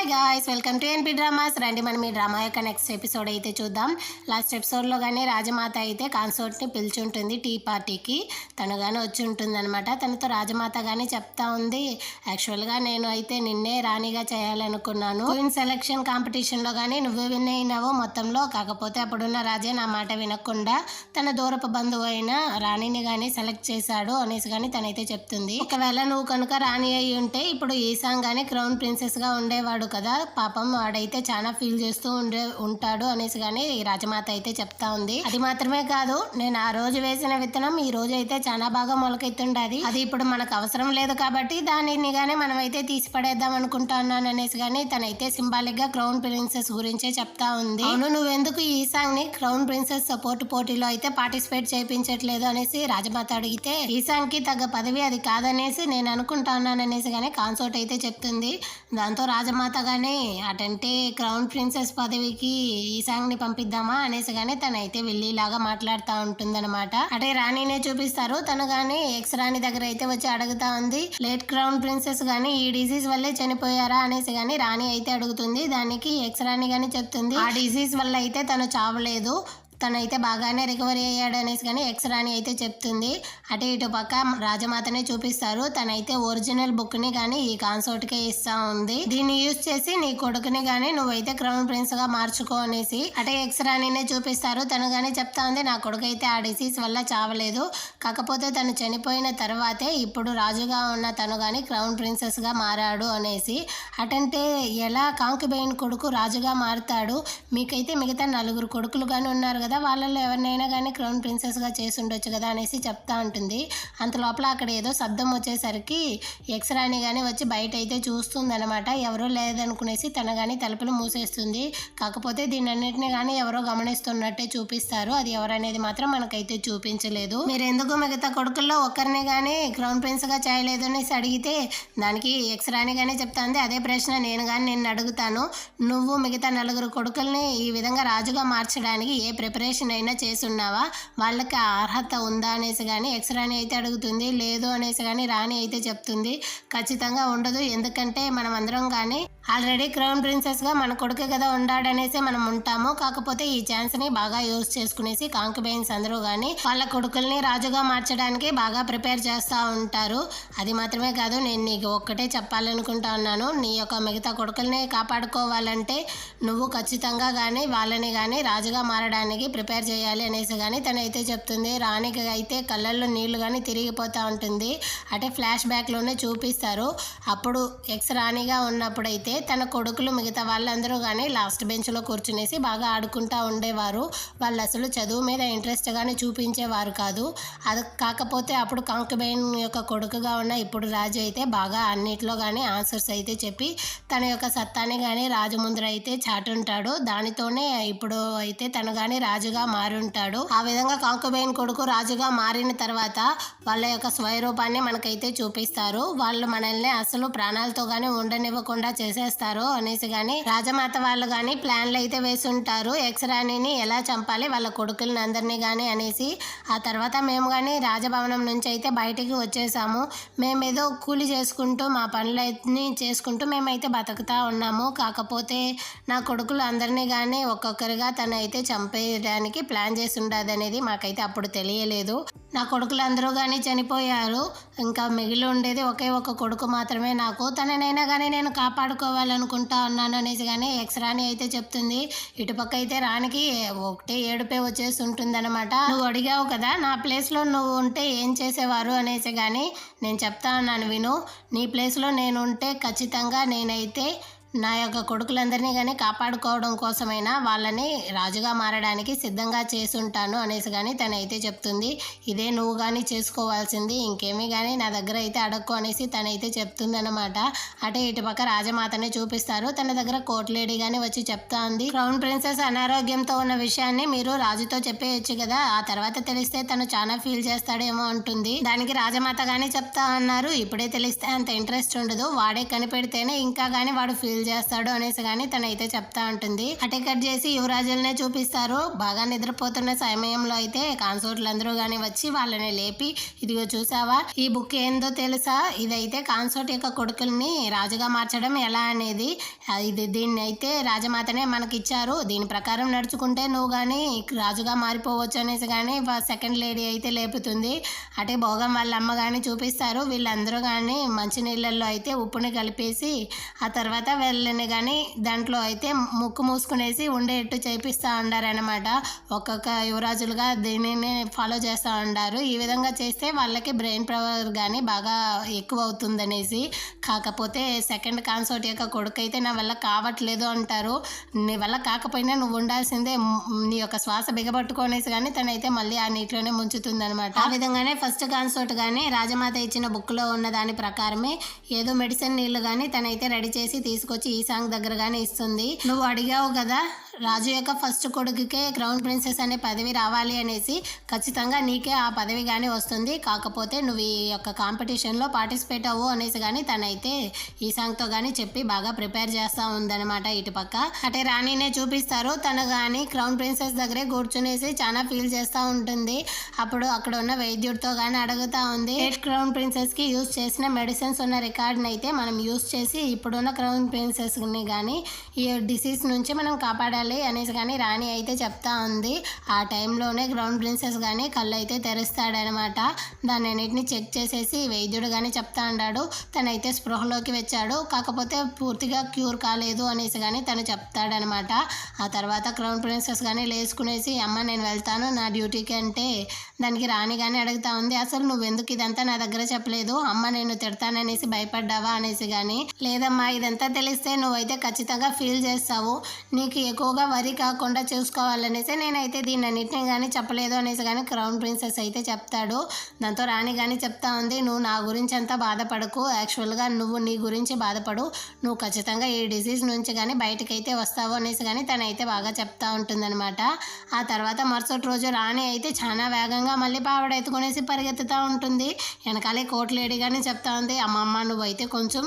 Guys, welcome to NP dramas. రండి మనం ఈ డ్రామా యొక్క నెక్స్ట్ ఎపిసోడ్ అయితే చూద్దాం. లాస్ట్ ఎపిసోడ్లో కానీ రాజమాత అయితే కాన్సోర్ట్ని పిలిచుంటుంది టీ పార్టీకి. తను కానీ వచ్చి ఉంటుంది అనమాట. తనతో రాజమాత కానీ చెప్తా ఉంది, యాక్చువల్గా నేను అయితే నిన్నే రాణిగా చేయాలనుకున్నాను. క్వీన్ సెలెక్షన్ కాంపిటీషన్లో కానీ నువ్వే విన్ అయినావు మొత్తంలో. కాకపోతే అప్పుడున్న రాజే నా మాట వినకుండా తన దూరపు బంధువు అయిన రాణిని కానీ సెలెక్ట్ చేశాడు అనేసి కానీ తనైతే చెప్తుంది. ఒకవేళ నువ్వు కనుక రాణి అయి ఉంటే ఇప్పుడు ఈశాన్ కానీ క్రౌన్ ప్రిన్సెస్గా ఉండేవాడు కదా, పాపం వాడైతే చాలా ఫీల్ చేస్తూ ఉంటాడు అనేసి కానీ రాజమాత అయితే చెప్తా ఉంది. అది మాత్రమే కాదు, నేను ఆ రోజు వేసిన విత్తనం ఈ రోజు అయితే చాలా బాగా మొలకెత్తుండది. అది ఇప్పుడు మనకు అవసరం లేదు కాబట్టి దానిని గానీ మనం అయితే తీసి పడేద్దాం అనుకుంటున్నాను అనేసి కానీ తనైతే సింబాలిక్ గా క్రౌన్ ప్రిన్సెస్ గురించే చెప్తా ఉంది. అవును, నువ్వెందుకు ఈశాన్ ని క్రౌన్ ప్రిన్సెస్ సపోర్ట్ పోటీలో అయితే పార్టిసిపేట్ చేయించట్లేదు అనేసి రాజమాత అడిగితే, ఈశాన్ కి తగ్గ పదవి అది కాదనేసి నేను అనుకుంటున్నాను అనేసి కానీ కాన్సోర్ట్ అయితే చెప్తుంది. దాంతో రాజమాత గానీ అటంటే క్రౌన్ ప్రిన్సెస్ పదవికి ఈశాంగ్ ని పంపిద్దామా అనేసి గానీ తనైతే వెళ్ళిలాగా మాట్లాడుతూ ఉంటుందన్నమాట. అటే రాణినే చూపిస్తారు. తను గానీ ఎక్స్ రాణి దగ్గర అయితే వచ్చి అడుగుతా ఉంది, లేట్ క్రౌన్ ప్రిన్సెస్ గానీ ఈ డిసీజ్ వల్లే చనిపోయారా అనేసి గానీ రాణి అయితే అడుగుతుంది. దానికి ఎక్స్ రాణి గానీ చెప్తుంది, ఆ డిసీజ్ వల్ల అయితే తను చావలేదు, తనైతే బాగానే రికవరీ అయ్యాడు అనేసి కానీ ఎక్స్ రాణి అయితే చెప్తుంది. అటు ఇటు పక్క రాజమాతనే చూపిస్తారు. తనైతే ఒరిజినల్ బుక్ ని కానీ ఈ కాన్సోర్ట్కే ఇస్తా ఉంది. దీన్ని యూజ్ చేసి నీ కొడుకుని కానీ నువ్వైతే క్రౌన్ ప్రిన్స్ గా మార్చుకో అనేసి అటే ఎక్స్ రాణినే చూపిస్తారు. తను కానీ చెప్తా ఉంది, నా కొడుకు అయితే ఆ డిసీజ్ వల్ల చావలేదు, కాకపోతే తను చనిపోయిన తర్వాతే ఇప్పుడు రాజుగా ఉన్న తను కానీ క్రౌన్ ప్రిన్సెస్ గా మారాడు అనేసి. అటంటే ఎలా కాంకుబెయిన్ కొడుకు రాజుగా మారుతాడు, మీకైతే మిగతా 4 కొడుకులు కానీ ఉన్నారు కదా, వాళ్ళల్లో ఎవరినైనా కానీ క్రౌన్ ప్రిన్సెస్ గా చేసి ఉండొచ్చు కదా అనేసి చెప్తా ఉంటుంది. అంత లోపల అక్కడ ఏదో శబ్దం వచ్చేసరికి ఎక్స్ రాణి కానీ వచ్చి బయట అయితే చూస్తుంది అనమాట. ఎవరో లేదనుకునేసి తన కానీ తలుపులు మూసేస్తుంది. కాకపోతే దీని అన్నింటినీ కానీ ఎవరో గమనిస్తున్నట్టే చూపిస్తారు. అది ఎవరనేది మాత్రం మనకైతే చూపించలేదు. మీరు ఎందుకు మిగతా కొడుకుల్లో ఒక్కరిని కానీ క్రౌన్ ప్రిన్స్ గా చేయలేదు అనేసి అడిగితే దానికి ఎక్స్ రాణి కానీ చెప్తాంది, అదే ప్రశ్న నేను కానీ నిన్ను అడుగుతాను, నువ్వు మిగతా 4 కొడుకుల్ని ఈ విధంగా రాజుగా మార్చడానికి ఏ ప్రిపరేషన్ అయినా చేసున్నావా, వాళ్ళకి అర్హత ఉందా అనేసి కానీ ఎక్స్ రాణి అయితే అడుగుతుంది. లేదు అనేసి కానీ రాణి అయితే చెప్తుంది, ఖచ్చితంగా ఉండదు, ఎందుకంటే మనం అందరం కానీ ఆల్రెడీ క్రౌన్ ప్రిన్సెస్ గా మన కొడుకే కదా ఉండాడనేసి మనం ఉంటాము. కాకపోతే ఈ ఛాన్స్ ని బాగా యూజ్ చేసుకునేసి కాంకుబెయిన్స్ అందరూ కానీ వాళ్ళ కొడుకుల్ని రాజుగా మార్చడానికి బాగా ప్రిపేర్ చేస్తూ ఉంటారు. అది మాత్రమే కాదు, నేను నీకు ఒక్కటే చెప్పాలనుకుంటా ఉన్నాను, నీ యొక్క మిగతా కొడుకుల్ని కాపాడుకోవాలంటే నువ్వు ఖచ్చితంగా కానీ వాళ్ళని కానీ రాజుగా మారడానికి ప్రిపేర్ చేయాలి అనేసి కానీ తనైతే చెప్తుంది. రాణికి అయితే కళ్ళల్లో నీళ్లు కానీ తిరిగిపోతూ ఉంటుంది. అంటే ఫ్లాష్ బ్యాక్లోనే చూపిస్తారు. అప్పుడు ఎక్స్ రాణిగా ఉన్నప్పుడైతే తన కొడుకులు మిగతా వాళ్ళందరూ కానీ లాస్ట్ బెంచ్లో కూర్చునేసి బాగా ఆడుకుంటూ ఉండేవారు. వాళ్ళు అసలు చదువు మీద ఇంట్రెస్ట్ కానీ చూపించేవారు కాదు. అది కాకపోతే అప్పుడు కాంకుబెయిన్ యొక్క కొడుకుగా ఉన్న ఇప్పుడు రాజు అయితే బాగా అన్నిట్లో కానీ ఆన్సర్స్ అయితే చెప్పి తన యొక్క సత్తాన్ని కానీ రాజు ముందర అయితే చాటుంటాడు. దానితోనే ఇప్పుడు అయితే తను కానీ రాజుగా మారుంటాడు. ఆ విధంగా కాంకుబెయిన్ కొడుకు రాజుగా మారిన తర్వాత వాళ్ళ యొక్క స్వరూపాన్ని మనకైతే చూపిస్తారు. వాళ్ళు మనల్ని అసలు ప్రాణాలతో కానీ ఉండనివ్వకుండా చేసేస్తారు అనేసి కానీ రాజమాత వాళ్ళు కానీ ప్లాన్లు అయితే వేసి ఉంటారు, ఎక్స్ రాణిని ఎలా చంపాలి, వాళ్ళ కొడుకులని అందరినీ కానీ అనేసి. ఆ తర్వాత మేము కానీ రాజభవనం నుంచి అయితే బయటికి వచ్చేసాము. మేమేదో కూలి చేసుకుంటూ మా పనులన్నీ చేసుకుంటూ మేమైతే బతుకుతా ఉన్నాము. కాకపోతే నా కొడుకులు అందరినీ కానీ ఒక్కొక్కరిగా తనైతే చంపేయడానికి ప్లాన్ చేసి ఉండదు అనేది మాకైతే అప్పుడు తెలియలేదు. నా కొడుకులందరూ కానీ చనిపోయారు, ఇంకా మిగిలి ఉండేది ఒకే ఒక కొడుకు మాత్రమే నాకు, తననైనా కానీ నేను కాపాడుకోవాలనుకుంటా ఉన్నాను అనేసి కానీ ఎక్స్ రాణి అయితే చెప్తుంది. ఇటుపక్క అయితే రాణికి ఒకటే ఏడుపే వచ్చేసి ఉంటుంది అనమాట. నువ్వు అడిగావు కదా నా ప్లేస్లో నువ్వు ఉంటే ఏం చేసేవారు అనేసి కానీ నేను చెప్తా ఉన్నాను విను, నీ ప్లేస్లో నేను ఉంటే ఖచ్చితంగా నేనైతే నా యొక్క కొడుకులందరినీ కానీ కాపాడుకోవడం కోసమైనా వాళ్ళని రాజుగా మారడానికి సిద్ధంగా చేసుంటాను అనేసి కానీ తనైతే చెప్తుంది. ఇదే నువ్వు కానీ చేసుకోవాల్సింది, ఇంకేమీ కానీ నా దగ్గర అయితే అడక్కు అనేసి తనైతే చెప్తుంది అనమాట. అటే ఇటుపక్క రాజమాతనే చూపిస్తారు. తన దగ్గర కోర్ట్ లేడీ కానీ వచ్చి చెప్తా ఉంది, క్రౌన్ ప్రిన్సెస్ అనారోగ్యంతో ఉన్న విషయాన్ని మీరు రాజుతో చెప్పేయచ్చు కదా, ఆ తర్వాత తెలిస్తే తను చాలా ఫీల్ చేస్తాడేమో అంటుంది. దానికి రాజమాత కానీ చెప్తా అన్నారు, ఇప్పుడే తెలిస్తే అంత ఇంట్రెస్ట్ ఉండదు, వాడే కనిపెడితేనే ఇంకా కానీ వాడు ఫీల్ చేస్తాడు అనేసి కానీ తనైతే చెప్తా ఉంటుంది. అటే కట్ చేసి యువరాజులనే చూపిస్తారు. బాగా నిద్రపోతున్న సమయంలో అయితే కాన్సోర్ట్లు అందరూ కానీ వచ్చి వాళ్ళని లేపి, ఇదిగో చూసావా ఈ బుక్ ఏందో తెలుసా, ఇదైతే కాన్సోర్ట్ యొక్క కొడుకుల్ని రాజుగా మార్చడం ఎలా అనేది, దీన్ని అయితే రాజమాతనే మనకిచ్చారు, దీని ప్రకారం నడుచుకుంటే నువ్వు కానీ రాజుగా మారిపోవచ్చు అనేసి కానీ సెకండ్ లేడీ అయితే లేపుతుంది. అటే భోగం వాళ్ళ అమ్మ కానీ చూపిస్తారు. వీళ్ళందరూ కానీ మంచినీళ్ళల్లో అయితే ఉప్పుని కలిపేసి ఆ తర్వాత వెళ్ళని కానీ దాంట్లో అయితే ముక్కు మూసుకునేసి ఉండేట్టు చేపిస్తూ ఉండారనమాట. ఒక్కొక్క యువరాజులుగా దీనిని ఫాలో చేస్తూ ఉండారు. ఈ విధంగా చేస్తే వాళ్ళకి బ్రెయిన్ పవర్ కానీ బాగా ఎక్కువ అవుతుందనేసి. కాకపోతే సెకండ్ కాన్సోర్ట్ యొక్క కొడుకు అయితే నా వల్ల కావట్లేదు అంటారు. నీ వల్ల కాకపోయినా నువ్వు ఉండాల్సిందే, నీ యొక్క శ్వాస బిగబట్టుకోనేసి కానీ తనైతే మళ్ళీ ఆ నీటిలోనే ముంచుతుంది అనమాట. ఆ విధంగానే ఫస్ట్ కాన్సోర్ట్ కానీ రాజమాత ఇచ్చిన బుక్లో ఉన్న దాని ప్రకారమే ఏదో మెడిసిన్ నీళ్లు కానీ తనైతే రెడీ చేసి తీసుకొచ్చి ఈ సాంగ్ దగ్గర కానీ ఇస్తుంది. నువ్వు అడిగావు కదా రాజు యొక్క ఫస్ట్ కొడుకుకే క్రౌన్ ప్రిన్సెస్ అనే పదవి రావాలి అనేసి, ఖచ్చితంగా నీకే ఆ పదవి కానీ వస్తుంది. కాకపోతే నువ్వు ఈ యొక్క కాంపిటీషన్లో పార్టిసిపేట్ అవ్వు అనేసి కానీ తనైతే ఈ సాంగ్తో కానీ చెప్పి బాగా ప్రిపేర్ చేస్తూ ఉందన్నమాట. ఇటుపక్క అంటే రాణినే చూపిస్తారు. తను కానీ క్రౌన్ ప్రిన్సెస్ దగ్గరే కూర్చునేసి చాలా ఫీల్ చేస్తూ ఉంటుంది. అప్పుడు అక్కడ ఉన్న వైద్యుడితో కానీ అడుగుతూ ఉంది, క్రౌన్ ప్రిన్సెస్కి యూజ్ చేసిన మెడిసిన్స్ ఉన్న రికార్డ్ని అయితే మనం యూజ్ చేసి ఇప్పుడున్న క్రౌన్ ప్రిన్సెస్ని కానీ ఈ డిసీజ్ నుంచి మనం కాపాడాలి అనేసి కానీ రాణి అయితే చెప్తా ఉంది. ఆ టైంలోనే క్రౌన్ ప్రిన్సెస్ కానీ కళ్ళు అయితే తెరుస్తాడనమాట. దాన్ని అన్నిటిని చెక్ చేసేసి వైద్యుడు కానీ చెప్తా ఉన్నాడు. తనైతే స్పృహలోకి వచ్చాడు, కాకపోతే పూర్తిగా క్యూర్ కాలేదు అనేసి కానీ తను చెప్తాడనమాట. ఆ తర్వాత క్రౌన్ ప్రిన్సెస్ కానీ లేచుకునేసి, అమ్మ నేను వెళ్తాను నా డ్యూటీకి అంటే దానికి రాణి కానీ అడుగుతా ఉంది, అసలు నువ్వెందుకు ఇదంతా నా దగ్గర చెప్పలేదు, అమ్మ నేను తిడతాననేసి భయపడ్డావా అనేసి కానీ. లేదమ్మా, ఇదంతా తెలిస్తే నువ్వైతే ఖచ్చితంగా ఫీల్ చేస్తావు, నీకు ఎక్కువగా వరి కాకుండా చూసుకోవాలనేసి నేనైతే దీన్నన్నిటిని కానీ చెప్పలేదు అనేసి కానీ క్రౌన్ ప్రిన్సెస్ అయితే చెప్తాడు. దాంతో రాణి కానీ చెప్తా ఉంది, నువ్వు నా గురించి అంతా బాధపడకు, యాక్చువల్గా నువ్వు నీ గురించి బాధపడు, నువ్వు ఖచ్చితంగా ఈ డిసీజ్ నుంచి కానీ బయటకైతే వస్తావు అనేసి కానీ తనైతే బాగా చెప్తా ఉంటుందన్నమాట. ఆ తర్వాత మరుసటి రోజు రాణి అయితే చాలా వేగంగా మళ్ళీ పావడ ఎత్తుకునేసి పరిగెత్తుతూ ఉంటుంది. వెనకాలే కోట్ లేడీ కానీ చెప్తా ఉంది, అమ్మమ్మ నువ్వైతే కొంచెం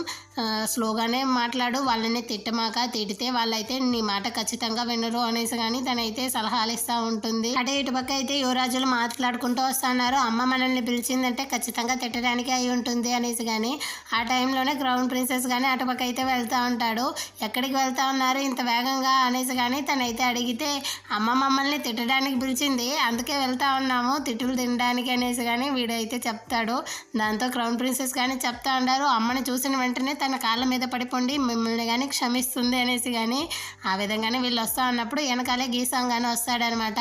స్లోగానే మాట్లాడు, వాళ్ళని తిట్టమాక, తిడితే వాళ్ళైతే నీ మాట ఖచ్చితంగా వినరు అనేసి కానీ తనైతే సలహాలు ఇస్తూ ఉంటుంది. అటే ఇటుపక్క అయితే యువరాజులు మాట్లాడుకుంటూ వస్తున్నారు. అమ్మ మనల్ని పిలిచిందంటే ఖచ్చితంగా తిట్టడానికి అయి ఉంటుంది అనేసి కానీ. ఆ టైంలోనే క్రౌన్ ప్రిన్సెస్ కానీ అటుపక్క అయితే వెళ్తూ ఉంటాడు. ఎక్కడికి వెళ్తా ఉన్నారు ఇంత వేగంగా అనేసి కానీ తనైతే అడిగితే, అమ్మ మమ్మల్ని తిట్టడానికి పిలిచింది, అందుకే వెళ్తా ఉన్నాము తిట్టులు తినడానికి అనేసి కానీ వీడైతే చెప్తాడు. దాంతో క్రౌన్ ప్రిన్సెస్ కానీ చెప్తా ఉన్నారు, అమ్మని చూసిన వెంటనే తన కాళ్ళ మీద పడిపోండి, మిమ్మల్ని కానీ క్షమిస్తుంది అనేసి కానీ. ఆ విధంగానే వీళ్ళు వస్తూ ఉన్నప్పుడు వెనకాలే గీసాంగ్ కానీ వస్తాడనమాట.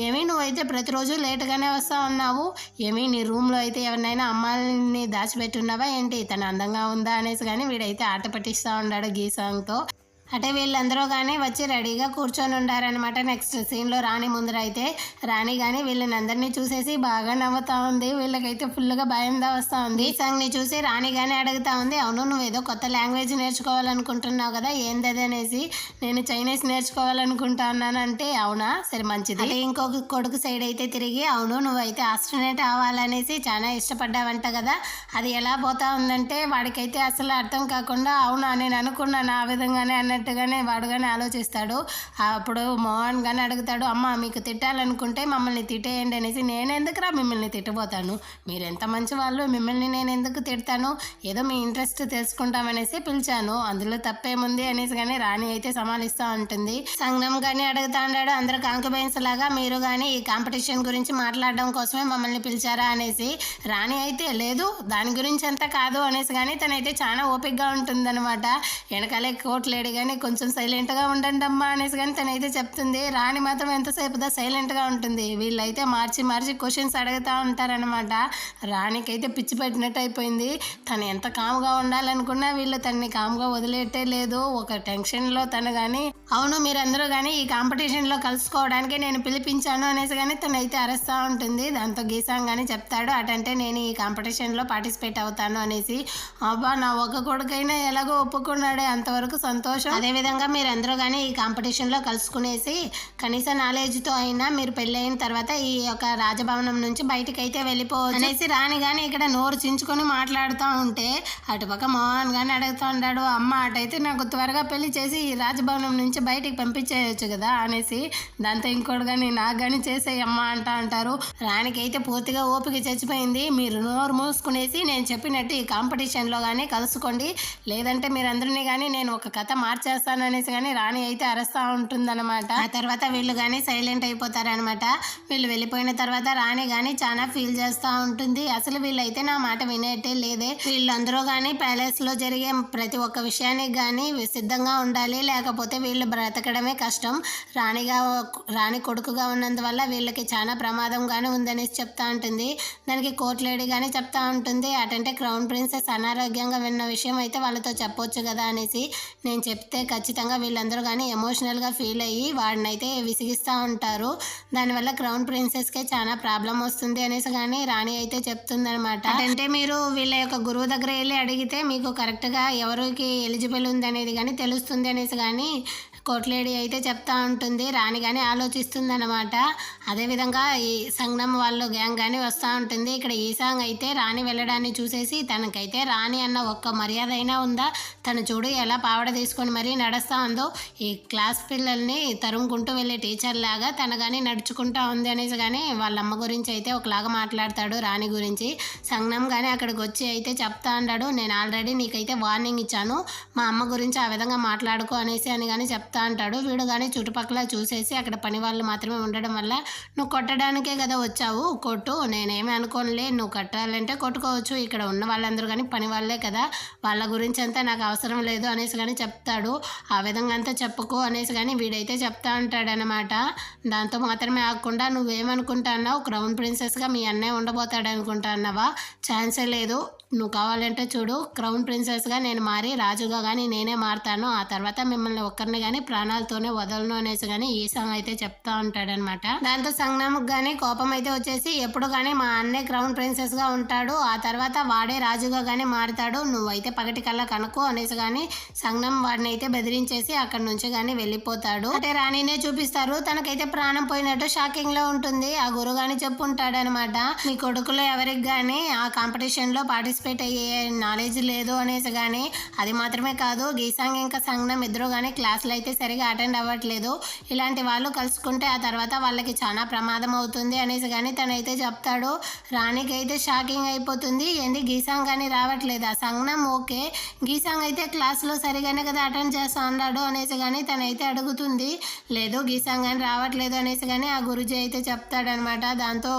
ఏమీ నువ్వైతే ప్రతిరోజు లేటుగానే వస్తూ ఉన్నావు, ఏమీ నీ రూమ్లో అయితే ఎవరినైనా అమ్మాయిని దాచిపెట్టున్నావా ఏంటి, తను అందంగా ఉందా అనేసి కానీ వీడైతే ఆట పట్టిస్తూ ఉన్నాడు గీసాంగ్తో. అంటే వీళ్ళందరూ కానీ వచ్చి రెడీగా కూర్చొని ఉండారనమాట. నెక్స్ట్ సీన్లో రాణి ముందర అయితే రాణి కానీ వీళ్ళని అందరినీ చూసేసి బాగా నవ్వుతూ ఉంది. వీళ్ళకైతే ఫుల్గా భయంగా వస్తూ ఉంది. ఈ సాంగ్ని చూసి రాణి కానీ అడుగుతా ఉంది, అవును నువ్వు ఏదో కొత్త లాంగ్వేజ్ నేర్చుకోవాలనుకుంటున్నావు కదా, ఏందది అనేసి. నేను చైనీస్ నేర్చుకోవాలనుకుంటా ఉన్నాను అంటే, అవునా సరే మంచిది. అంటే ఇంకొక కొడుకు సైడ్ అయితే తిరిగి, అవును నువ్వైతే ఆస్ట్రోనట్ అవ్వాలనేసి చాలా ఇష్టపడ్డావంట కదా, అది ఎలా పోతా ఉందంటే వాడికైతే అసలు అర్థం కాకుండా, అవునా నేను అనుకున్నాను ఆ విధంగానే అన్నట్టుగానే వాడు కానీ ఆలోచిస్తాడు. అప్పుడు మోహన్ కానీ అడుగుతాడు, అమ్మ మీకు తిట్టాలనుకుంటే మమ్మల్ని తిట్టేయండి అనేసి. నేను ఎందుకురా మిమ్మల్ని తిట్టబోతాను, మీరు ఎంత మంచి వాళ్ళు, మిమ్మల్ని నేను ఎందుకు తిడతాను, ఏదో మీ ఇంట్రెస్ట్ తెలుసుకుంటామనేసి పిలిచాను, అందులో తప్పేముంది అనేసి కానీ రాణి అయితే సమాలిస్తూ ఉంటుంది. సంగం కానీ అడుగుతా ఉన్నాడు, అందరూ కాంకుబైన్స్ లాగా మీరు కానీ ఈ కాంపిటీషన్ గురించి మాట్లాడడం కోసమే మమ్మల్ని పిలిచారా అనేసి. రాణి అయితే లేదు దాని గురించి అంతా కాదు అనేసి కానీ తనైతే చాలా ఓపికగా ఉంటుందన్నమాట. వెనకాలే కోట్ లేడీ కానీ కొంచెం సైలెంట్గా ఉండండి అమ్మా అనేసి కానీ తనైతే చెప్తుంది. రాణి మాత్రం ఎంతసేపుదా సైలెంట్గా ఉంటుంది. వీళ్ళైతే మార్చి మార్చి క్వశ్చన్స్ అడుగుతూ ఉంటారనమాట. రాణికైతే పిచ్చి పెట్టినట్టు అయిపోయింది. తను ఎంత కామ్గా ఉండాలనుకున్నా వీళ్ళు తనని కామ్గా వదిలేటే లేదు. ఒక టెన్షన్లో తను కానీ, అవును మీరందరూ కానీ ఈ కాంపిటీషన్లో కలుసుకోవడానికి నేను పిలిపించాను అనేసి కానీ తనైతే అరుస్తూ ఉంటుంది. దాంతో గీసాంగ్ కానీ చెప్తాడు, అటంటే నేను ఈ కాంపిటీషన్లో పార్టిసిపేట్ అవుతాను అనేసి. అబ్బా నా ఒక కొడుకైనా ఎలాగో ఒప్పుకున్నాడే, అంతవరకు సంతోషం. అదేవిధంగా మీరందరూ కానీ ఈ కాంపిటీషన్లో కలుసుకునేసి కనీస నాలెడ్జ్తో అయినా మీరు పెళ్ళైన తర్వాత ఈ యొక్క రాజభవనం నుంచి బయటికి అయితే వెళ్ళిపోవచ్చు అనేసి రాణి కానీ ఇక్కడ నోరు చించుకొని మాట్లాడుతూ ఉంటే అటుపక్క మోహన్ కానీ అడుగుతూ ఉంటాడు, అమ్మ అటైతే నాకు త్వరగా పెళ్లి చేసి ఈ రాజభవనం నుంచి బయటికి పంపించేయచ్చు కదా అనేసి. దాంతో ఇంకోటి కానీ నాకు కానీ చేసేయమ్మ అంటారు. రాణికి అయితే పూర్తిగా ఓపిక చచ్చిపోయింది. మీరు నోరు మూసుకునేసి నేను చెప్పినట్టు ఈ కాంపిటీషన్లో కానీ కలుసుకోండి, లేదంటే మీరందరినీ కానీ నేను ఒక కథ మార్చేస్తాను అనేసి కానీ రాణి అయితే అరుస్తూ ఉంటుందన్నమాట. ఆ తర్వాత వీళ్ళు కానీ సైలెంట్ అయిపోతారనమాట. వీళ్ళు వెళ్ళిపోయిన తర్వాత రాణి కానీ చాలా ఫీల్ చేస్తూ ఉంటుంది. అసలు వీళ్ళైతే నా మాట వినేట్టే లేదే, వీళ్ళందరూ కానీ ప్యాలెస్లో జరిగే ప్రతి ఒక్క విషయానికి కానీ సిద్ధంగా ఉండాలి, లేకపోతే వీళ్ళు బ్రతకడమే కష్టం. రాణి కొడుకుగా ఉన్నందువల్ల వీళ్ళకి చాలా ప్రమాదంగానే ఉందనేసి చెప్తా ఉంటుంది. దానికి కోర్ట్ లేడీ కానీ చెప్తా ఉంటుంది, అటంటే క్రౌన్ ప్రిన్సెస్ అనారోగ్యంగా విన్న విషయం అయితే వాళ్ళతో చెప్పొచ్చు కదా అనేసి. నేను చెప్తే ఖచ్చితంగా వీళ్ళందరూ కానీ ఎమోషనల్గా ఫీల్ అయ్యి వాడినైతే విసిగిస్తూ ఉంటారు, దానివల్ల క్రౌన్ ప్రిన్సెస్కే చాలా ప్రాబ్లం వస్తుంది అనేసి కానీ రాణి అయితే చెప్తుందనమాట. అంటే మీరు వీళ్ళ యొక్క గురువు దగ్గర వెళ్ళి అడిగితే మీకు కరెక్ట్గా ఎవరికి ఎలిజిబుల్ ఉంది అనేది కానీ తెలుస్తుంది అనేసి కానీ కోర్ట్ లేడీ అయితే చెప్తా ఉంటుంది. రాణి కానీ ఆలోచిస్తుంది అనమాట. అదేవిధంగా ఈ సంగం వాళ్ళు గ్యాంగ్ కానీ వస్తూ ఉంటుంది. ఇక్కడ ఈశాంగ్ అయితే రాణి వెళ్ళడాన్ని చూసేసి తనకైతే రాణి అన్న ఒక్క మర్యాద అయినా ఉందా, తను చూడు ఎలా పావడ తీసుకొని మరీ నడుస్తూ ఉందో, ఈ క్లాస్ పిల్లల్ని తరుముకుంటూ వెళ్ళే టీచర్ లాగా తన కానీ నడుచుకుంటూ ఉంది అనేసి కానీ వాళ్ళ అమ్మ గురించి అయితే ఒకలాగా మాట్లాడతాడు రాణి గురించి. సంగం కానీ అక్కడికి వచ్చి అయితే చెప్తా అన్నాడు, నేను ఆల్రెడీ నీకైతే వార్నింగ్ ఇచ్చాను, మా అమ్మ గురించి ఆ విధంగా మాట్లాడుకో అనేసి అని కానీ చెప్తా అంటాడు. వీడు కానీ చుట్టుపక్కల చూసేసి అక్కడ పని వాళ్ళు మాత్రమే ఉండడం వల్ల, నువ్వు కొట్టడానికే కదా వచ్చావు, కొట్టు, నేనేమి అనుకోనులే, నువ్వు కట్టాలంటే కొట్టుకోవచ్చు, ఇక్కడ ఉన్న వాళ్ళందరూ కానీ పని వాళ్ళే కదా, వాళ్ళ గురించి అంతా నాకు అవసరం లేదు అనేసి కానీ చెప్తాడు. ఆ విధంగా అంతా చెప్పుకో అనేసి కానీ వీడైతే చెప్తా ఉంటాడనమాట. దాంతో మాత్రమే ఆగకుండా, నువ్వేమనుకుంటున్నావు, క్రౌన్ ప్రిన్సెస్గా మీ అన్నయ్య ఉండబోతాడు అనుకుంటున్నావా, ఛాన్సే లేదు, నువ్వు కావాలంటే చూడు, క్రౌన్ ప్రిన్సెస్గా నేను మారి రాజుగా కానీ నేనే మారుతాను, ఆ తర్వాత మిమ్మల్ని ఒక్కరిని కానీ ప్రాణాలతోనే వదలను అనేసి కానీ ఈశాంగ్ అయితే చెప్తా ఉంటాడనమాట. దాంతో సంగ్నామ్కి కానీ కోపం అయితే వచ్చేసి, ఎప్పుడు కానీ మా అన్నే క్రౌన్ ప్రిన్సెస్గా ఉంటాడు, ఆ తర్వాత వాడే రాజుగా కానీ మారుతాడు, నువ్వైతే పగటి కల్లా కనుక్కో అనేసి కానీ సంగ్నామ్ వాడిని అయితే బెదిరించేసి అక్కడి నుంచి కానీ వెళ్ళిపోతాడు. అంటే రాణినే చూపిస్తారు, తనకైతే ప్రాణం పోయినట్టు షాకింగ్లో ఉంటుంది. ఆ గురువు కానీ చెప్పుంటాడనమాట, మీ కొడుకులో ఎవరికి కానీ ఆ కాంపిటీషన్లో పార్టిసిపేట్ అయ్యే నాలెడ్జ్ లేదు అనేసి కానీ, అది మాత్రమే కాదు గీసాంగ్ ఇంకా సంగ్నామ్ ఇద్దరు కానీ క్లాసులు అయితే సరిగా అటెండ్ అవ్వట్లేదు, ఇలాంటి వాళ్ళు కలుసుకుంటే ఆ తర్వాత వాళ్ళకి చాలా ప్రమాదం అవుతుంది అనేసి కానీ తనైతే చెప్తాడు. రాణికి అయితే షాకింగ్ అయిపోతుంది, ఏంది గీసాంగ్ కానీ రావట్లేదా, సంగ్నామ్ ఓకే, గీసాంగ్ అయితే క్లాస్లో సరిగానే కదా అటెండ్ చేస్తా అన్నాడు అనేసి కానీ తనైతే అడుగుతుంది. లేదు గీసాంగ్ కానీ రావట్లేదు అనేసి కానీ ఆ గురుజీ అయితే చెప్తాడనమాట. దాంతో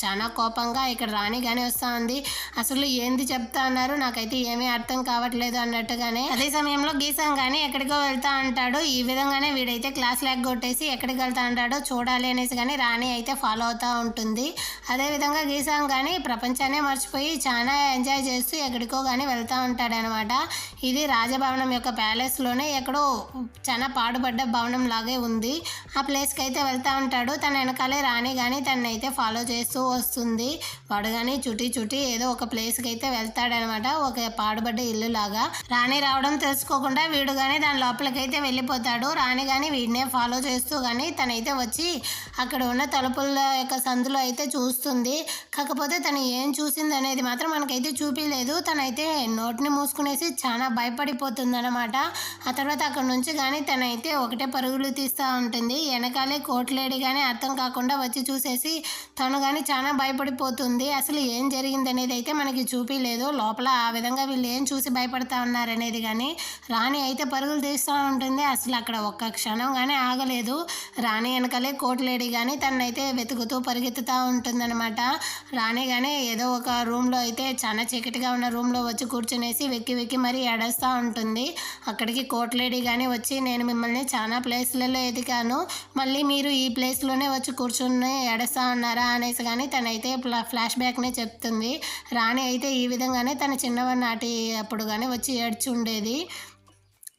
చాలా కోపంగా ఇక్కడ రాణి కానీ వస్తూ ఉంది, అసలు ఏంది చెప్తా అన్నారు, నాకైతే ఏమీ అర్థం కావట్లేదు అన్నట్టుగానే. అదే సమయంలో గీసాంగ్ కానీ ఎక్కడికో వెళ్తా అంటాడు. ఈ విధంగానే వీడైతే క్లాస్ కొట్టేసి ఎక్కడికి వెళ్తా అంటాడో చూడాలి అనేసి కానీ రాణి అయితే ఫాలో అవుతూ ఉంటుంది. అదేవిధంగా గీసాంగ్ కానీ ప్రపంచాన్ని మర్చిపోయి చాలా ఎంజాయ్ చేస్తూ ఎక్కడికో కానీ వెళ్తూ ఉంటాడనమాట. ఇది రాజభవనం యొక్క ప్యాలెస్లోనే ఎక్కడో చాలా పాడుపడ్డ భవనం లాగే ఉంది, ఆ ప్లేస్కి అయితే వెళ్తూ ఉంటాడు. తన వెనకాలే రాణి కానీ తనని అయితే ఫాలో చేస్తూ వస్తుంది. వాడు కానీ చుట్టి ఏదో ఒక ప్లేస్కి అయితే వెళ్తాడనమాట, ఒక పాడుపడ్డ ఇల్లు లాగా. రాణి రావడం తెలుసుకోకుండా వీడు కానీ దాని లోపలికైతే వెళ్ళిపోతాడు. రాణి కానీ వీడినే ఫాలో చేస్తూ కానీ తనైతే వచ్చి అక్కడ ఉన్న తలుపుల యొక్క సందులో అయితే చూస్తుంది. కాకపోతే తను ఏం చూసింది అనేది మాత్రం మనకైతే చూపించలేదు. తనైతే నోటిని మూసుకునేసి చాలా భయపడిపోతుంది అనమాట. ఆ తర్వాత అక్కడ నుంచి కానీ తనైతే ఒకటే పరుగులు తీస్తూ ఉంటుంది. వెనకాలే కోర్ట్ లేడీ కానీ అర్థం కాకుండా వచ్చి చూసేసి తను కానీ చాలా భయపడిపోతుంది. అసలు ఏం జరిగింది అనేది అయితే మనకి చూపించలేదు, లోపల ఆ విధంగా వీళ్ళు ఏం చూసి భయపడతా ఉన్నారనేది కానీ. రాణి అయితే పరుగులు తీస్తూ ఉంటుంది, అసలు అక్కడ ఒక్క క్షణం కానీ ఆగలేదు. రాణి వెనకాలే కోర్ట్ లేడీ కానీ తనైతే వెతుకుతూ పరిగెత్తుతూ ఉంటుందన్నమాట. రాణి కానీ ఏదో ఒక రూమ్లో అయితే చాలా చీకటిగా ఉన్న రూమ్లో వచ్చి కూర్చునేసి వెక్కి మరీ ఏడుస్తూ ఉంటుంది. అక్కడికి కోర్ట్ లేడీ కానీ వచ్చి, నేను మిమ్మల్ని చాలా ప్లేస్లలో ఎదిగాను, మళ్ళీ మీరు ఈ ప్లేస్లోనే వచ్చి కూర్చుని ఏడుస్తూ ఉన్నారా అనేసి కానీ తనైతే ఫ్లాష్ బ్యాక్నే చెప్తుంది. రాణి అయితే ఈ విధంగానే తన చిన్నవాడి నాటి అప్పుడు కానీ వచ్చి ఏడ్చి ఉండేది.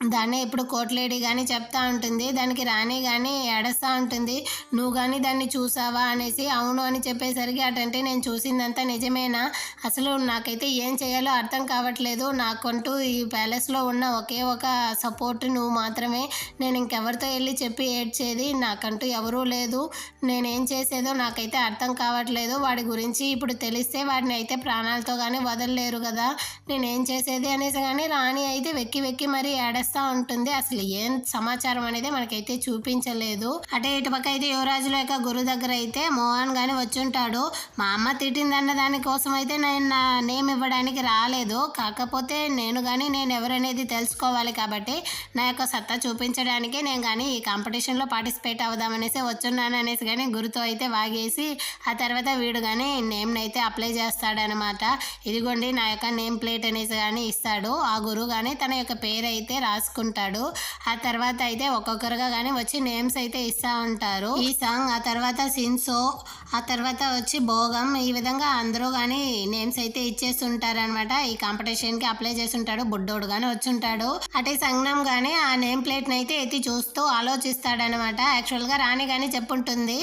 దాన్నే ఇప్పుడు కోట్లేడి కానీ చెప్తా ఉంటుంది. దానికి రాణి కానీ ఏడుస్తూ ఉంటుంది, నువ్వు కానీ దాన్ని చూసావా అనేసి. అవును అని చెప్పేసరికి అటంటే నేను చూసిందంతా నిజమేనా, అసలు నాకైతే ఏం చేయాలో అర్థం కావట్లేదు, నాకంటూ ఈ ప్యాలెస్లో ఉన్న ఒకే ఒక సపోర్ట్ నువ్వు మాత్రమే, నేను ఇంకెవరితో వెళ్ళి చెప్పి ఏడ్చేది, నాకంటూ ఎవరూ లేదు, నేనేం చేసేదో నాకైతే అర్థం కావట్లేదు, వాడి గురించి ఇప్పుడు తెలిస్తే వాడిని అయితే ప్రాణాలతో కానీ వదలలేరు కదా, నేనేం చేసేది అనేసి. కానీ రాణి అయితే వెక్కి వెక్కి మరీ ఏడుస్తూ ఉంటుంది. అసలు ఏం సమాచారం అనేది మనకైతే చూపించలేదు. అటే ఇటుపక్క అయితే యువరాజుల యొక్క గురువు దగ్గర అయితే మోహన్ గాని వచ్చుంటాడు. మా అమ్మ తిట్టిందన్న దానికోసం అయితే నేను నా నేమ్ ఇవ్వడానికి రాలేదు, కాకపోతే నేను ఎవరనేది తెలుసుకోవాలి కాబట్టి నా యొక్క సత్తా చూపించడానికే నేను కానీ ఈ కాంపిటీషన్లో పార్టిసిపేట్ అవుదామనేసి వచ్చున్నాను అనేసి కానీ గురుతో అయితే వాగేసి ఆ తర్వాత వీడు కానీ నేమ్ని అయితే అప్లై చేస్తాడనమాట. ఇదిగోండి నా యొక్క నేమ్ ప్లేట్ అనేసి కానీ ఇస్తాడు. ఆ గురువు కానీ తన యొక్క పేరు అయితే రాసుకుంటాడు. ఆ తర్వాత అయితే ఒక్కొక్కరుగా కానీ వచ్చి నేమ్స్ అయితే ఇస్తూ ఉంటారు. ఈ సాంగ్, ఆ తర్వాత సిన్సో, ఆ తర్వాత వచ్చి భోగం, ఈ విధంగా అందరూ కానీ నేమ్స్ అయితే ఇచ్చేస్తుంటారు అనమాట. ఈ కాంపిటీషన్ కి అప్లై చేస్తుంటాడు. బుడ్డోడు కానీ వచ్చుంటాడు. అటే సంజ్ఞం కానీ ఆ నేమ్ ప్లేట్ అయితే ఎత్తి చూస్తూ ఆలోచిస్తాడనమాట. యాక్చువల్ గా రాణి కానీ చెప్పుంటుంది,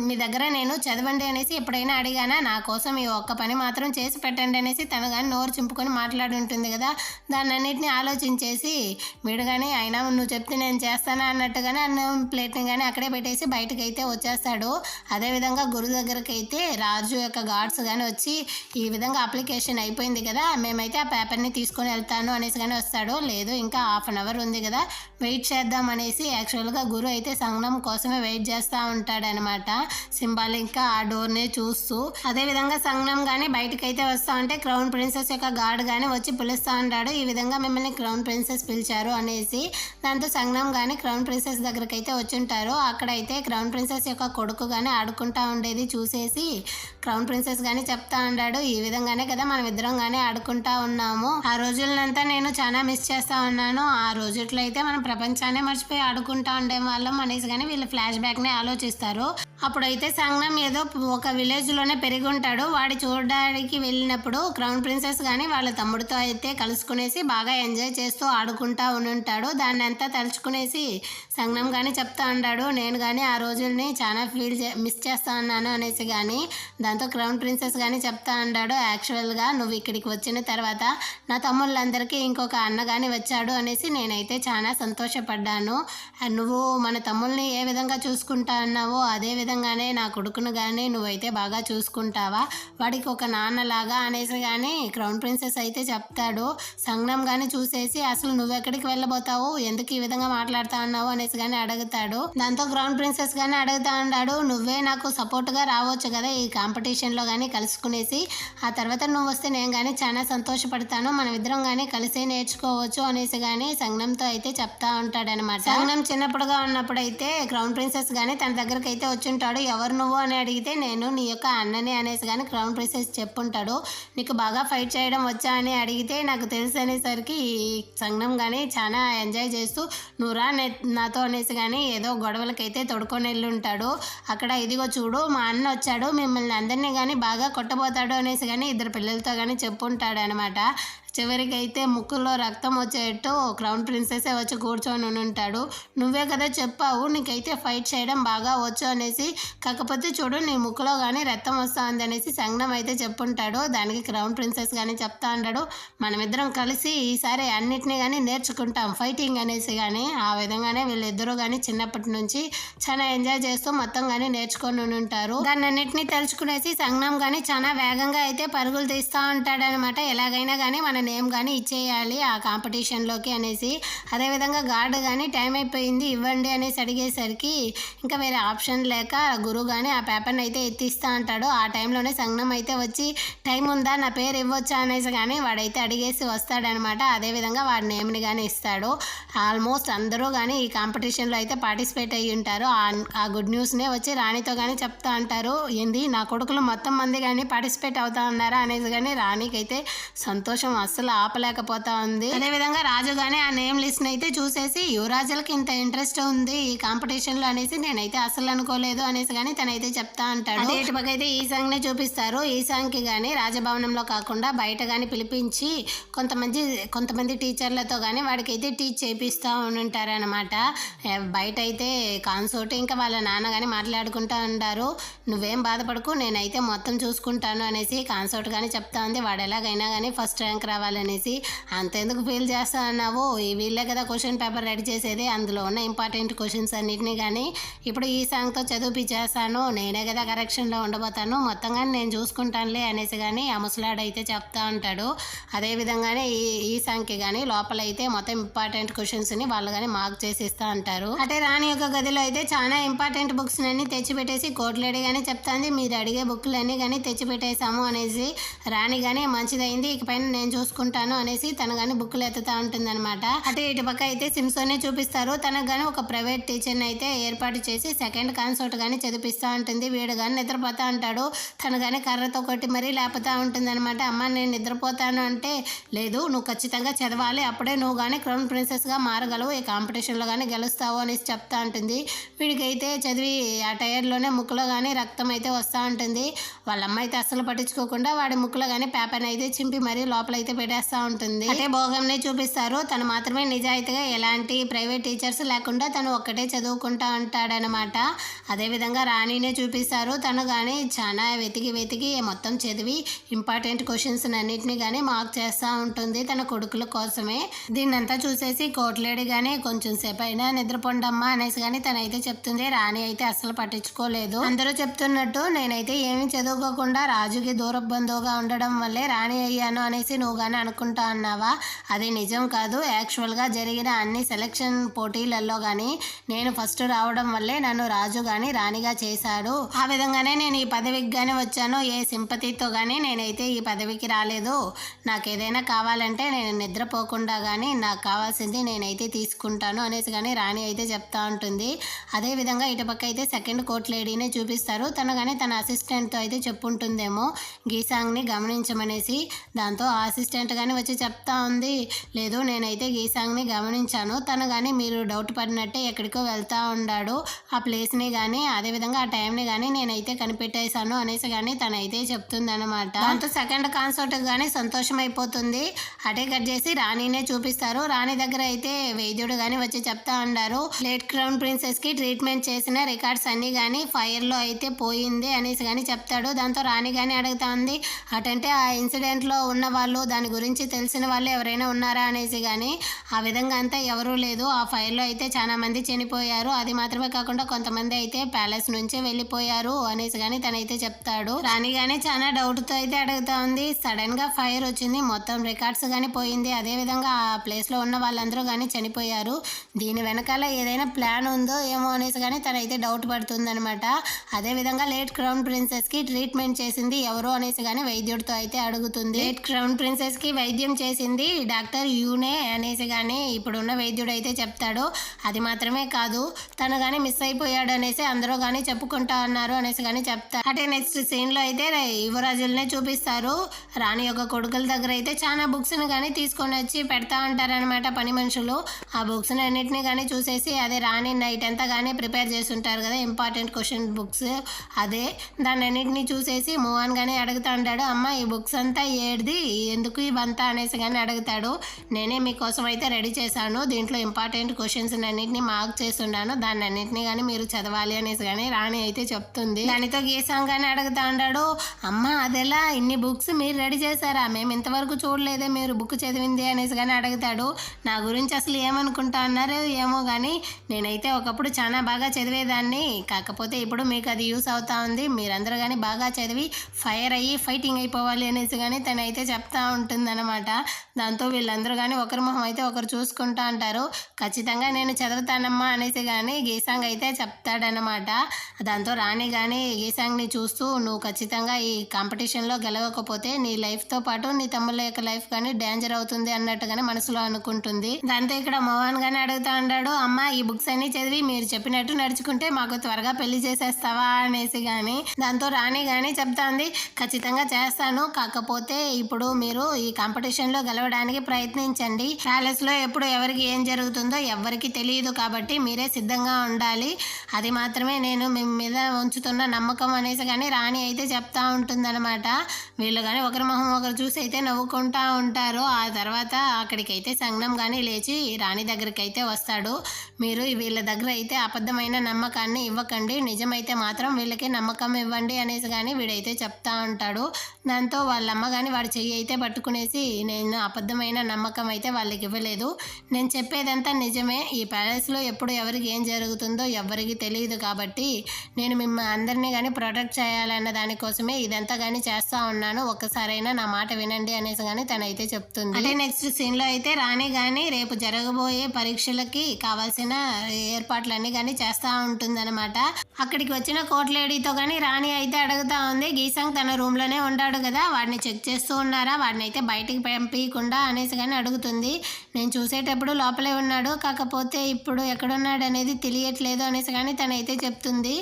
మీ దగ్గర నేను చదవండి అనేసి ఎప్పుడైనా అడిగానా, నా కోసం ఈ ఒక్క పని మాత్రం చేసి పెట్టండి అనేసి తను కానీ నోరు చింపుకొని మాట్లాడుంటుంది కదా. దాన్ని అన్నిటిని ఆలోచించేసి వీడు కానీ అయినా నువ్వు చెప్తే నేను చేస్తానా అన్నట్టుగానే అన్నం ప్లేట్ని కానీ అక్కడే పెట్టేసి బయటకు అయితే వచ్చేస్తాడు. అదేవిధంగా గురు దగ్గరికి అయితే రాజు యొక్క గార్డ్స్ కానీ వచ్చి ఈ విధంగా అప్లికేషన్ అయిపోయింది కదా, మేమైతే ఆ పేపర్ని తీసుకొని వెళ్తాను అనేసి కానీ వస్తాడు. లేదు ఇంకా హాఫ్ అన్ అవర్ ఉంది కదా, వెయిట్ చేద్దాం అనేసి యాక్చువల్గా గురు అయితే సంఘం కోసమే వెయిట్ చేస్తూ ఉంటాడనమాట, సింబాలిక్గా ఆ డోర్నే చూస్తూ. అదేవిధంగా సంఘం కానీ బయటకు అయితే వస్తూ ఉంటే క్రౌన్ ప్రిన్సెస్ యొక్క గార్డ్ కానీ వచ్చి పిలుస్తూ ఉంటాడు, ఈ విధంగా మిమ్మల్ని క్రౌన్ ప్రిన్సెస్ పిలిచారు అనేసి. దాంతో సంఘం కానీ క్రౌన్ ప్రిన్సెస్ దగ్గరికి అయితే వచ్చుంటారు. అక్కడైతే క్రౌన్ ప్రిన్సెస్ యొక్క కొడుకు కానీ ఆడుకుంటా ఉండేది చూసేసి క్రౌన్ ప్రిన్సెస్ కానీ చెప్తా ఉన్నాడు, ఈ విధంగానే కదా మనం ఇద్దరం కానీ ఆడుకుంటా ఉన్నాము, ఆ రోజులంతా నేను చాలా మిస్ చేస్తా ఉన్నాను, ఆ రోజుట్లో అయితే మనం ప్రపంచాన్ని మర్చిపోయి ఆడుకుంటా ఉండే వాళ్ళం అనేసి కానీ వీళ్ళు ఫ్లాష్ బ్యాక్ ని ఆలోచిస్తారు. అప్పుడైతే సంఘం ఏదో ఒక విలేజ్ లోనే పెరిగి ఉంటాడు. వాడి చూడడానికి వెళ్ళినప్పుడు క్రౌన్ ప్రిన్సెస్ కానీ వాళ్ళ తమ్ముడితో అయితే కలుసుకునేసి బాగా ఎంజాయ్ చేస్తూ ఆడుకుంటా ఉంటాడు. దాన్ని అంతా తలుచుకునేసి సంఘం కానీ చెప్తా ఉంటాడు, నేను కానీ ఆ రోజుల్ని చాలా మిస్ చేస్తా ఉన్నాను అనేసి. కానీ దాంతో క్రౌన్ ప్రిన్సెస్ కానీ చెప్తా ఉంటాడు, యాక్చువల్గా నువ్వు ఇక్కడికి వచ్చిన తర్వాత నా తమ్ముళ్ళందరికీ ఇంకొక అన్న కానీ వచ్చాడు అనేసి నేనైతే చాలా సంతోషపడ్డాను, నువ్వు మన తమ్ముళ్ళని ఏ విధంగా చూసుకుంటా అన్నావో అదే విధంగానే నా కొడుకును కానీ నువ్వైతే బాగా చూసుకుంటావా, వాడికి ఒక నాన్నలాగా అనేసి కానీ క్రౌన్ ప్రిన్సెస్ అయితే చెప్తాడు. సంఘం కానీ చూసేసి అసలు నువ్వెక్కడికి వెళ్ళబోతావు, ఎందుకు ఈ విధంగా మాట్లాడుతా ఉన్నావు అనేసి కానీ అడుగుతాడు. దాంతో క్రౌన్ ప్రిన్సెస్ కానీ అడుగుతా ఉన్నాడు, నువ్వే నాకు సపోర్ట్గా రావచ్చు కదా ఈ కాంపిటీషన్లో కానీ కలుసుకునేసి, ఆ తర్వాత నువ్వు వస్తే నేను కానీ చాలా సంతోషపడతాను, మనం ఇద్దరం కానీ కలిసే నేర్చుకోవచ్చు అనేసి కానీ సంఘంతో అయితే చెప్తా ఉంటాడనమాట. సంఘం చిన్నప్పుడుగా ఉన్నప్పుడు అయితే క్రౌన్ ప్రిన్సెస్ కానీ తన దగ్గరకు అయితే వచ్చుంటాడు. ఎవరు నువ్వు అని అడిగితే నేను నీ యొక్క అన్నని అనేసి కానీ క్రౌన్ ప్రిన్సెస్ చెప్పుంటాడు. నీకు బాగా ఫైట్ చేయడం వచ్చా అని అడిగితే నాకు తెలుసు అనేసరికి ఈ సంఘం కానీ చాలా ఎంజాయ్ చేస్తూ నువ్వురా నాతో అనేసి కానీ ఏదో గొడవలకైతే తొడుకొని వెళ్ళి ఉంటాడు. అక్కడ ఇదిగో చూడు మా అన్న వచ్చాడు, మిమ్మల్ని అందరినీ కానీ బాగా కొట్టబోతాడు అనేసి కానీ ఇద్దరు పిల్లలతో కానీ చెప్పుంటాడు అనమాట. చివరికి అయితే ముక్కులో రక్తం వచ్చేట్టు క్రౌన్ ప్రిన్సెసే వచ్చి కూర్చొని ఉంటాడు. నువ్వే కదా చెప్పావు నీకైతే ఫైట్ చేయడం బాగా వచ్చు అనేసి, కాకపోతే చూడు నీ ముక్కులో కానీ రక్తం వస్తూ ఉంది అనేసి సంఘం అయితే చెప్పుంటాడు. దానికి క్రౌన్ ప్రిన్సెస్ కానీ చెప్తా ఉంటాడు, మనమిద్దరం కలిసి ఈసారి అన్నిటినీ కానీ నేర్చుకుంటాం ఫైటింగ్ అనేసి. కానీ ఆ విధంగానే వీళ్ళిద్దరూ కానీ చిన్నప్పటి నుంచి చాలా ఎంజాయ్ చేస్తూ మొత్తం కానీ నేర్చుకొని ఉంటారు. దాన్ని అన్నిటినీ తెలుసుకునేసి సంఘం కానీ చాలా వేగంగా అయితే పరుగులు తీస్తూ ఉంటాడనమాట. ఎలాగైనా కానీ మన నేమ్ కానీ ఇచ్చేయాలి ఆ కాంపిటీషన్లోకి అనేసి. అదేవిధంగా గార్డ్ కానీ టైం అయిపోయింది ఇవ్వండి అనేసి అడిగేసరికి ఇంకా వేరే ఆప్షన్ లేక గురువు కానీ ఆ పేపర్ని అయితే ఎత్తిస్తూ ఉంటాడు. ఆ టైంలోనే సంఘం అయితే వచ్చి టైం ఉందా నా పేరు ఇవ్వచ్చా అనేసి కానీ వాడైతే అడిగేసి వస్తాడనమాట. అదేవిధంగా వాడి నేమ్ని కానీ ఇస్తాడు. ఆల్మోస్ట్ అందరూ కానీ ఈ కాంపిటీషన్లో అయితే పార్టిసిపేట్ అయ్యి ఉంటారు. ఆ గుడ్ న్యూస్నే వచ్చి రాణితో కానీ చెప్తా ఉంటారు, ఏంది నా కొడుకులు మొత్తం మంది కానీ పార్టిసిపేట్ అవుతా ఉన్నారా అనేసి. కానీ రాణికి అయితే సంతోషం అస్సలు ఆపలేకపోతా ఉంది. అదేవిధంగా రాజు గానీ ఆ నేమ్ లిస్ట్ అయితే చూసేసి యువరాజులకి ఇంత ఇంట్రెస్ట్ ఉంది ఈ కాంపిటీషన్ లో అనేసి నేనైతే అసలు అనుకోలేదు అనేసి కానీ తనైతే చెప్తా అంటాడు. అదే ఇటు పక్క అయితే ఈ సాంగ్ నే చూపిస్తారు. ఈ సాంగ్ కి గానీ రాజభవనంలో కాకుండా బయట గానీ పిలిపించి కొంతమంది టీచర్లతో గానీ వాడికి అయితే టీచ్ చేపిస్తూ ఉంటారనమాట. బయట అయితే కాన్సోర్ట్ ఇంకా వాళ్ళ నాన్న కానీ మాట్లాడుకుంటూ ఉంటారు. నువ్వేం బాధపడకు, నేనైతే మొత్తం చూసుకుంటాను అనేసి కాన్సోర్ట్ కానీ చెప్తా ఉంది. వాడు ఎలాగైనా కానీ ఫస్ట్ ర్యాంక్ రావాలనేసి. అంతెందుకు ఫీల్ చేస్తా అన్నావు, వీళ్ళే కదా క్వశ్చన్ పేపర్ రెడీ చేసేది, అందులో ఉన్న ఇంపార్టెంట్ క్వశ్చన్స్ అన్నిటినీ కానీ ఇప్పుడు ఈ సాంగ్తో చదివిపించేస్తాను, నేనే కదా కరెక్షన్లో ఉండబోతాను, మొత్తంగా నేను చూసుకుంటానులే అనేసి కానీ ఆ ముసలాడు అయితే చెప్తా ఉంటాడు. అదేవిధంగానే ఈ సాంగ్కి కానీ లోపలైతే మొత్తం ఇంపార్టెంట్ క్వశ్చన్స్ని వాళ్ళు కానీ మార్క్ చేసి ఇస్తూ ఉంటారు. అంటే రాణి యొక్క గదిలో అయితే చాలా ఇంపార్టెంట్ బుక్స్ అన్ని తెచ్చిపెట్టేసి కోట్లేడి కానీ చెప్తాంది, మీరు అడిగే బుక్లన్నీ కానీ తెచ్చిపెట్టేశాము అనేసి. రాణి కానీ మంచిదైంది, ఇకపైన నేను చూసుకుంటాను అనేసి తను కానీ బుక్లు ఎత్తుతా ఉంటుంది అనమాట. అంటే ఇటు పక్క అయితే సిమ్సోనే చూపిస్తారు. తనకు కానీ ఒక ప్రైవేట్ టీచర్ని అయితే ఏర్పాటు చేసి సెకండ్ కాన్సర్ట్ కానీ చదివిస్తూ ఉంటుంది. వీడు కానీ నిద్రపోతా ఉంటాడు. తను కానీ కర్రతో కొట్టి మరీ లేపుతా ఉంటుంది అనమాట. అమ్మ నేను నిద్రపోతాను అంటే, లేదు నువ్వు ఖచ్చితంగా చదవాలి, అప్పుడే నువ్వు కానీ క్రౌన్ ప్రిన్సెస్గా మారగలవు, ఈ కాంపిటీషన్లో కానీ గెలుస్తావు అనేసి చెప్తా ఉంటుంది. వీడికైతే చదివి ఆ టైర్లోనే ముక్కులో కానీ రక్తం అయితే వస్తూ ఉంటుంది. వాళ్ళ అమ్మ అయితే అస్సలు పట్టించుకోకుండా వాడి ముక్కులో కానీ పేపర్ని అయితే చింపి మరీ లోపలైతే పెట్టేస్తూ ఉంటుంది. అంటే భోగంని చూపిస్తారు. తను మాత్రమే నిజాయితీగా ఎలాంటి ప్రైవేట్ టీచర్స్ లేకుండా తను ఒక్కటే చదువుకుంటా ఉంటాడనమాట. అదేవిధంగా రాణినే చూపిస్తారు. తను కానీ చాలా వెతికి మొత్తం చదివి ఇంపార్టెంట్ క్వశ్చన్స్ అన్నిటిని కానీ మార్క్ చేస్తూ ఉంటుంది తన కొడుకుల కోసమే. దీన్నంతా చూసేసి కోట్లేడి కానీ కొంచెం సేపు అయినా నిద్రపోండమ్మా అనేసి కానీ తనైతే చెప్తుంది. రాణి అయితే అస్సలు పట్టించుకోలేదు. అందరూ చెప్తున్నట్టు నేనైతే ఏమీ చదువుకోకుండా రాజుకి దూర బంధువుగా ఉండడం వల్లే రాణి అయ్యాను అనేసి నువ్వు కానీ అనుకుంటా అన్నావా? అది నిజం కాదు. యాక్చువల్గా జరిగిన అన్ని సెలక్షన్ పోటీలలో కానీ నేను ఫస్ట్ రావడం వల్లే నన్ను రాజు కానీ రాణిగా చేశాడు. ఆ విధంగానే నేను ఈ పదవికి కానీ వచ్చాను. ఏ సింపతితో కానీ నేనైతే ఈ పదవికి రాలేదు. నాకు ఏదైనా కావాలంటే నేను నిద్రపోకుండా కానీ నాకు కావాల్సింది నేనైతే తీసుకుంటాను అనేసి కానీ రాణి అయితే చెప్తా ఉంటుంది. అదేవిధంగా ఇటుపక్క అయితే సెకండ్ కోర్ట్ లేడీనే చూపిస్తారు. తను కానీ తన అసిస్టెంట్తో అయితే చెప్పుంటుందేమో గీసాంగ్ని గమనించమనేసి. దాంతో ఆ అసిస్టెంట్ కానీ వచ్చి చెప్తా ఉంది, లేదు నేనైతే గీసాంగ్ని గమనించాను, తను కానీ మీరు డౌట్ పడినట్టే ఎక్కడికో వెళ్తూ ఉన్నాడు, ఆ ప్లేస్ని కానీ అదేవిధంగా ఆ టైంని కానీ నేనైతే కనిపెట్టేశాను అనేసి కానీ తనైతే చెప్తుంది అనమాట. దాంతో సెకండ్ కాన్సర్ట్ కానీ సంతోషం అయిపోతుంది. అటే కట్ చేసి రాణినే చూపిస్తారు. రాణి దగ్గర అయితే వైద్యుడు కానీ వచ్చి చెప్తా ఉన్నారు, లేట్ క్రౌన్ ప్రిన్సెస్ కి ట్రీట్మెంట్ చేసిన రికార్డ్స్ అన్ని కానీ ఫైర్ లో అయితే పోయింది అనేసి కానీ చెప్తాడు. దాంతో రాణి కానీ అడుగుతా ఉంది, అటంటే ఆ ఇన్సిడెంట్ లో ఉన్న వాళ్ళు దాని గురించి తెలిసిన వాళ్ళు ఎవరైనా ఉన్నారా అనేసి కానీ. ఆ విధంగా అంతా ఎవరూ లేదు, ఆ ఫైర్ లో అయితే చాలా మంది చనిపోయారు, అది మాత్రమే కాకుండా కొంతమంది అయితే ప్యాలెస్ నుంచే వెళ్ళిపోయారు అనేసి కానీ తనైతే చెప్తాడు. రాణి కానీ చాలా డౌట్ తో అయితే అడుగుతా ఉంది, సడన్ గా ఫైర్ వచ్చింది, మొత్తం రికార్డ్స్ కానీ పోయింది, అదే విధంగా ఆ ప్లేస్ లో ఉన్న వాళ్ళందరూ కానీ చనిపోయారు, దీని వెనకాల ఏదైనా ప్లాన్ ఉందో ఏమో అనేసి కానీ తనైతే డౌట్ పడుతుంది అనమాట. అదేవిధంగా లేట్ క్రౌన్ ప్రిన్సెస్ కి ట్రీట్మెంట్ చేసింది ఎవరు అనేసి కానీ వైద్యుడితో అయితే అడుగుతుంది. లేట్ క్రౌన్ ప్రిన్సెస్ కి వైద్యం చేసింది డాక్టర్ యూనే అనేసి కానీ ఇప్పుడున్న వైద్యుడు అయితే చెప్తాడు. అది మాత్రమే కాదు, తను కానీ మిస్ అయిపోయాడు అనేసి అందరూ కానీ చెప్పుకుంటా ఉన్నారు అనేసి కానీ చెప్తారు. అంటే నెక్స్ట్ సీన్ లో అయితే యువరాజులనే చూపిస్తారు. రాణి యొక్క కొడుకుల దగ్గర అయితే చాలా బుక్స్ ని కానీ తీసుకొని వచ్చి పెడతా ఉంటారనమాట పని మనుషులు. ఆ బుక్స్ అన్నిటిని కానీ చూసేసి, అదే రాణి నైట్ అంతా కానీ ప్రిపేర్ చేసి ఉంటారు కదా ఇంపార్టెంట్ క్వశ్చన్ బుక్స్, అదే దాన్ని అన్నిటిని చూసేసి మోహన్ కానీ అడుగుతా ఉంటాడు, అమ్మ ఈ బుక్స్ అంతా ఏడిది, ఎందుకు ఇవంతా అనేసి కానీ అడుగుతాడు. నేనే మీకోసం అయితే రెడీ చేశాను, దీంట్లో ఇంపార్టెంట్ క్వశ్చన్స్ అన్నింటినీ మార్క్ చేస్తున్నాను, దాన్ని అన్నింటినీ కానీ మీరు చదవాలి అనేసి కానీ రాణి అయితే చెప్తుంది. దానితో గీసాం కానీ అడుగుతా ఉంటాడు, అమ్మ అదెలా ఇన్ని బుక్స్ మీరు రెడీ చేశారా, మేము ఇంతవరకు చూడలేదే మీరు బుక్ చదివింది అనేసి కానీ అడుగుతాడు. నా గురించి అసలు ఏమనుకుంటా అన్నారు ఏమో కానీ నేనైతే ఒకప్పుడు చాలా బాగా చదివేదాన్ని, కాకపోతే ఇప్పుడు మీకు అది యూస్ అవుతా ఉంది, మీరందరూ కానీ బాగా చదివి ఫైర్ అయ్యి ఫైటింగ్ అయిపోవాలి అనేసి కానీ తనైతే చెప్తా ఉంటుందన్నమాట. దాంతో వీళ్ళందరూ కానీ ఒకరి మొహం అయితే ఒకరు చూసుకుంటా అంటారు. ఖచ్చితంగా నేను చదువుతానమ్మా అనేసి కానీ గీసాంగ్ అయితే చెప్తాడనమాట. దాంతో రాణి కానీ గీసాంగ్ని చూస్తూ, నువ్వు ఖచ్చితంగా ఈ కాంపిటీషన్లో గెలవకపోతే నీ లైఫ్తో పాటు నీ తమ్ముళ్ళ యొక్క లైఫ్ కానీ డేంజర్ అవుతుంది అన్నట్టుగానే మనసులో అనుకుంటుంది. దాంతో ఇక్కడ మోహన్ గానీ అడుగుతా ఉంటాడు, అమ్మ ఈ బుక్స్ అన్ని చదివి మీరు చెప్పినట్టు నడుచుకుంటే మాకు త్వరగా పెళ్లి చేసేస్తావా అనేసి కానీ. దాంతో రాణి కానీ చెప్తా ఉంది, ఖచ్చితంగా చేస్తాను, కాకపోతే ఇప్పుడు మీరు ఈ కాంపిటీషన్లో గెలవడానికి ప్రయత్నించండి. ప్యాలెస్లో ఎప్పుడు ఎవరికి ఏం జరుగుతుందో ఎవరికి తెలియదు కాబట్టి మీరే సిద్ధంగా ఉండాలి. అది మాత్రమే నేను మీ మీద ఉంచుతున్న నమ్మకం అనేసి కానీ రాణి అయితే చెప్తా ఉంటుందన్నమాట. వీళ్ళు కానీ ఒకరి మొహం ఒకరు చూసి అయితే నవ్వుకుంటూ ఉంటారు. ఆ తర్వాత అక్కడికైతే సంజ్ఞం కానీ లేచి రాణి దగ్గరికి అయితే వస్తాడు. మీరు వీళ్ళ దగ్గర అయితే అబద్ధమైన నమ్మకాన్ని ఇవ్వకండి, నిజమైతే మాత్రం వీళ్ళకి నమ్మకం ఇవ్వండి అనేసి కానీ వీడైతే చెప్తా ఉంటాడు. దాంతో వాళ్ళమ్మ కానీ వాడి చెయ్యి అయితే పట్టుకునేసి, నేను అబద్ధమైన నమ్మకం అయితే వాళ్ళకి ఇవ్వలేదు, నేను చెప్పేదంతా నిజమే. ఈ ప్యాలెస్లో ఎప్పుడు ఎవరికి ఏం జరుగుతుందో ఎవరికి తెలియదు కాబట్టి నేను మిమ్మల్ని అందరినీ కానీ ప్రొటెక్ట్ చేయాలన్న దానికోసమే ఇదంతా కానీ చేస్తూ ఉన్నాను, ఒక్కసారైనా నా మాట వినండి అనేసి కానీ తనైతే చెప్తుంది. అంటే నెక్స్ట్ సీన్లో అయితే రాణి కానీ రేపు జరగబోయే పరీక్షలకి కావాల్సిన ఏర్పాట్లన్నీ కానీ చేస్తూ ఉంటుందన్నమాట. అక్కడికి వచ్చిన కోర్ట్ లేడీతో కానీ రాణి అయితే అడుగుతా ఉంది, గీసాంగ్ తన రూమ్లోనే ఉంటాడు కదా, వాడిని చెక్ చేస్తూ ఉన్నారా, వాడిని అయితే బయటికి పంపించకుండా అనేసి కానీ అడుగుతుంది. నేను చూసేటప్పుడు లోపలే ఉన్నాడు, కాకపోతే ఇప్పుడు ఎక్కడున్నాడు అనేది తెలియట్లేదు అనేసి కానీ తనైతే చెప్తుంది.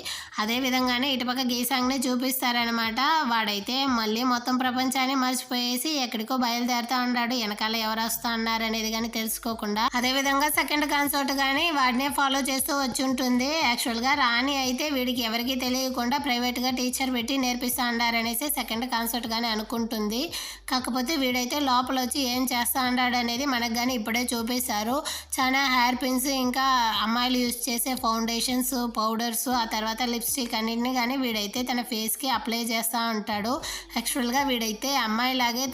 అదే విధంగానే ఇటుపక్క గీసాంగ్ని చూపిస్తారనమాట. వాడైతే మళ్ళీ మొత్తం ప్రపంచాన్ని మర్చిపోయేసి ఎక్కడికో బయలుదేరుతూ ఉన్నాడు, వెనకాల ఎవరు వస్తూ ఉన్నారు అనేది కానీ తెలుసుకోకుండా. అదేవిధంగా సెకండ్ కాన్సర్ట్ కానీ వాడినే ఫాలో చేస్తూ వచ్చి ఉంటుంది. యాక్చువల్గా రాణి అయితే వీడికి ఎవరికి తెలియకుండా ప్రైవేట్గా టీచర్ పెట్టి నేర్పిస్తూ ఉన్నారనేసి సెకండ్ కాన్సర్ట్ కానీ అనుకుంటుంది. కాకపోతే వీడైతే లోపల వచ్చి ఏం చేస్తూ ఉన్నాడు అనేది మనకు కానీ ఇప్పుడే చూపిస్తారు. చాలా హెయిర్ పిన్స్, ఇంకా అమ్మాయిలు యూజ్ చేసే ఫౌండేషన్స్, పౌడర్స్, ఆ తర్వాత లిప్స్టిక్ అన్నింటినీ కానీ వీడైతే తన ఫేస్కి అప్లై చేస్తూ ఉంటాడు. యాక్చువల్గా వీడైతే అమ్మాయిలాగే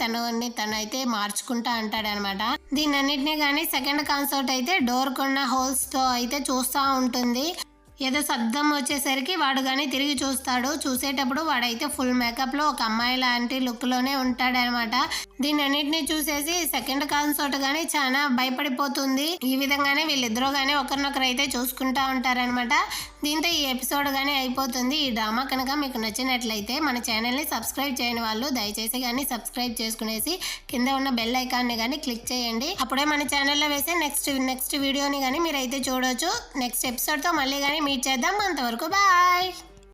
తనైతే మార్చుకుంటా అంటాడనమాట. దీనన్నింటినీ కానీ సెకండ్ కాన్సర్ట్ అయితే డోర్ కొన్న హోల్స్తో అయితే చూస్తూ ఉంటుంది. ఏదో శబ్దం వచ్చేసరికి వాడు కానీ తిరిగి చూస్తాడు. చూసేటప్పుడు వాడైతే ఫుల్ మేకప్లో ఒక అమ్మాయి లాంటి లుక్లోనే ఉంటాడనమాట. దీని అన్నింటినీ చూసేసి సెకండ్ కాన్సర్ట్ కానీ చాలా భయపడిపోతుంది. ఈ విధంగానే వీళ్ళిద్దరూ కానీ ఒకరినొకరు అయితే చూసుకుంటూ ఉంటారనమాట. దీంతో ఈ ఎపిసోడ్ కానీ అయిపోతుంది. ఈ డ్రామా కనుక మీకు నచ్చినట్లయితే మన ఛానల్ని సబ్స్క్రైబ్ చేయని వాళ్ళు దయచేసి కానీ సబ్స్క్రైబ్ చేసుకునేసి కింద ఉన్న బెల్ ఐకాన్ని కానీ క్లిక్ చేయండి. అప్పుడే మన ఛానల్లో వేసే నెక్స్ట్ వీడియోని కానీ మీరైతే చూడవచ్చు. నెక్స్ట్ ఎపిసోడ్తో మళ్ళీ కానీ మీట్ చేద్దాం. అంతవరకు బాయ్.